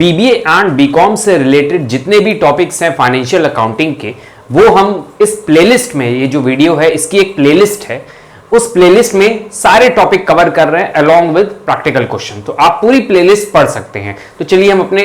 BBA and BCom से related जितने भी टॉपिक्स हैं फाइनेंशियल अकाउंटिंग के, वो हम इस प्लेलिस्ट में, ये जो वीडियो है इसकी एक प्लेलिस्ट है, उस प्लेलिस्ट में सारे टॉपिक कवर कर रहे हैं अलोंग विद प्रैक्टिकल क्वेश्चन। तो आप पूरी प्लेलिस्ट पढ़ सकते हैं। तो चलिए हम अपने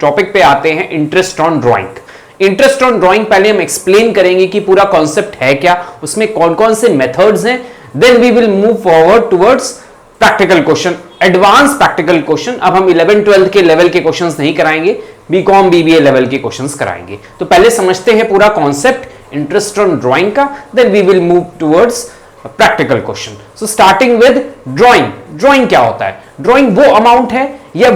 टॉपिक पे आते हैं, interest on drawing. Interest on drawing पहले हम एक्सप्लेन करेंगे कि पूरा कॉन्सेप्ट है क्या, उसमें कौन कौन से मेथड्स हैं, then we will move forward towards practical question, advance practical question. अब हम 11-12 के लेवल के क्वेश्चंस नहीं कराएंगे, बीकॉम बीबीए लेवल के क्वेश्चंस कराएंगे। तो पहले समझते हैं पूरा कॉन्सेप्ट इंटरेस्ट ऑन ड्राइंग का, then we will move towards practical question. So starting with drawing. Drawing क्या होता है? ड्राइंग वो अमाउंट है या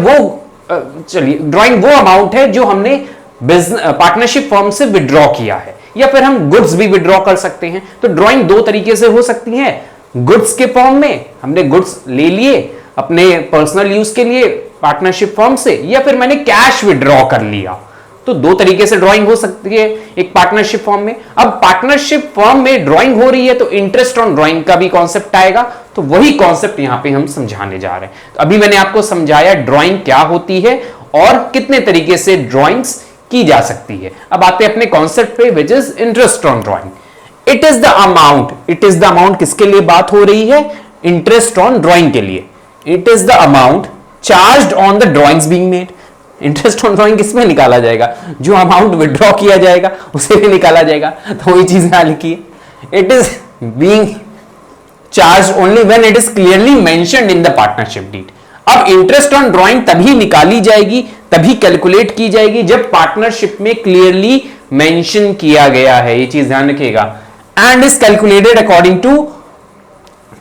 चलिए ड्राइंग वो अमाउंट है जो हमने पार्टनरशिप फर्म से विड्रॉ किया है, या फिर हम गुड्स भी विड्रॉ कर सकते हैं। तो ड्राइंग दो तरीके से हो सकती है, गुड्स के फॉर्म में हमने गुड्स ले लिए अपने पर्सनल यूज के लिए पार्टनरशिप फर्म से, या फिर मैंने कैश विड्रॉ कर लिया। तो दो तरीके से ड्राइंग हो सकती है एक पार्टनरशिप फर्म में। अब पार्टनरशिप फर्म में ड्राइंग हो रही है तो इंटरेस्ट ऑन ड्राइंग का भी कॉन्सेप्ट आएगा। तो वही कॉन्सेप्ट यहां पे हम समझाने जा रहे हैं। तो अभी मैंने आपको समझाया ड्राइंग क्या होती है और कितने तरीके से ड्राइंग्स की जा सकती है। अब आते हैं अपने कॉन्सेप्ट पे, which is interest on drawing. It is the amount, it is the amount किसके लिए बात हो रही है? इंटरेस्ट ऑन ड्राइंग के लिए। It is the amount charged on the drawings being made. Interest on drawing किसमें निकाला जाएगा? जो अमाउंट विड्रॉ किया जाएगा उसे भी निकाला जाएगा। तो वही चीज यहां लिखी है, it is being charge only when it is clearly mentioned in the partnership deed. अब इंटरेस्ट ऑन ड्राइंग तभी निकाली जाएगी, तभी कैलकुलेट की जाएगी जब पार्टनरशिप में क्लियरली मेंशन किया गया है। ये चीज ध्यान रखिएगा। And is calculated according to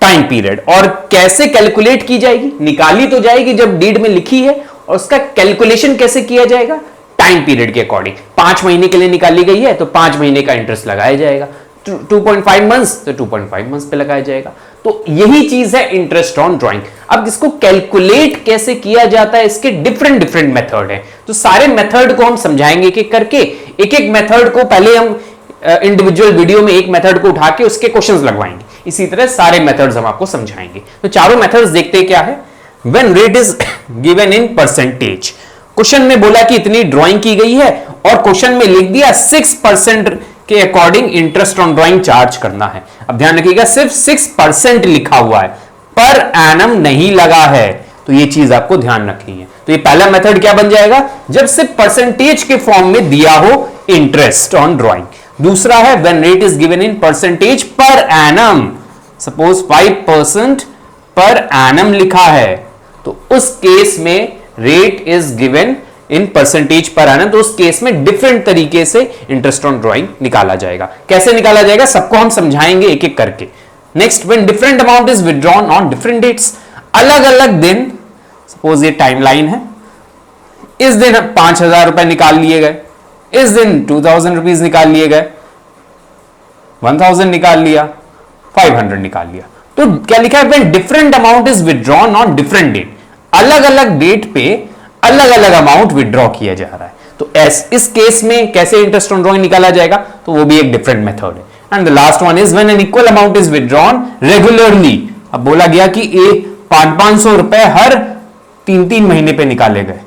time period. और कैसे कैलकुलेट की जाएगी? निकाली तो जाएगी जब डीड में लिखी है, और उसका कैलकुलेशन कैसे किया जाएगा? टाइम पीरियड के अकॉर्डिंग। 5 महीने के लिए निकाली गई है तो 5 महीने का इंटरेस्ट लगाया जाएगा, 2.5 मंथ्स तो 2.5 मंथ्स पे लगाया जाएगा। तो यही चीज है इंटरेस्ट ऑन ड्राइंग। अब इसको कैलकुलेट कैसे किया जाता है, इसके डिफरेंट डिफरेंट मेथड हैं। तो सारे मेथड को हम समझाएंगे एक एक करके। एक एक मेथड को पहले हम इंडिविजुअल वीडियो में एक मेथड को उठा के उसके क्वेश्चंस लगवाएंगे। इसी तरह सारे मेथड्स हम आपको समझाएंगे। तो चारों मेथड्स देखते हैं क्या है। When rate is given in percentage, question में बोला कि इतनी ड्राइंग की गई है और क्वेश्चन में लिख दिया 6% के according interest on drawing charge करना है। अब ध्यान रखिएगा, सिर्फ 6% लिखा हुआ है, पर एनम नहीं लगा है। तो ये चीज आपको ध्यान रखनी है। तो ये पहला मेथड क्या बन जाएगा? जब सिर्फ परसेंटेज के फॉर्म में दिया हो इंटरेस्ट ऑन ड्राइंग। दूसरा है when rate is given in percentage per annum, suppose 5% per annum लिखा है, तो उस केस में rate is given in percentage per annum. तो उस केस में डिफरेंट तरीके से इंटरेस्ट ऑन ड्राइंग निकाला जाएगा। कैसे निकाला जाएगा सबको हम समझाएंगे एक एक करके। Next, when different amount is withdrawn on different dates, अलग अलग दिन, सपोज ये टाइमलाइन है, इस दिन 5,000 रुपए निकाल लिए गए, इस दिन 2,000 रुपीज निकाल लिए गए, 1,000 निकाल लिया, 500 निकाल लिया। तो क्या लिखा है? When different amount is withdrawn on different date, अलग अलग डेट पे अलग अलग अमाउंट विड्रॉ किया जा रहा है। तो इस केस में कैसे इंटरेस्ट ऑन ड्राइंग निकाला जाएगा? तो वो भी एक डिफरेंट मेथड है। And the last one is when an equal amount is withdrawn regularly. अब बोला गया कि 500 रुपए हर 3-3 महीने पे निकाले गए,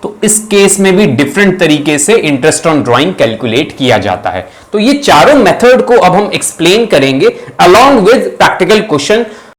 तो इस केस में भी डिफरेंट तरीके से इंटरेस्ट ऑन ड्राइंग कैलकुलेट किया जाता है। तो ये चारों मेथड को अब हम एक्सप्लेन करेंगे अलोंग विद प्रैक्टिकल क्वेश्चन।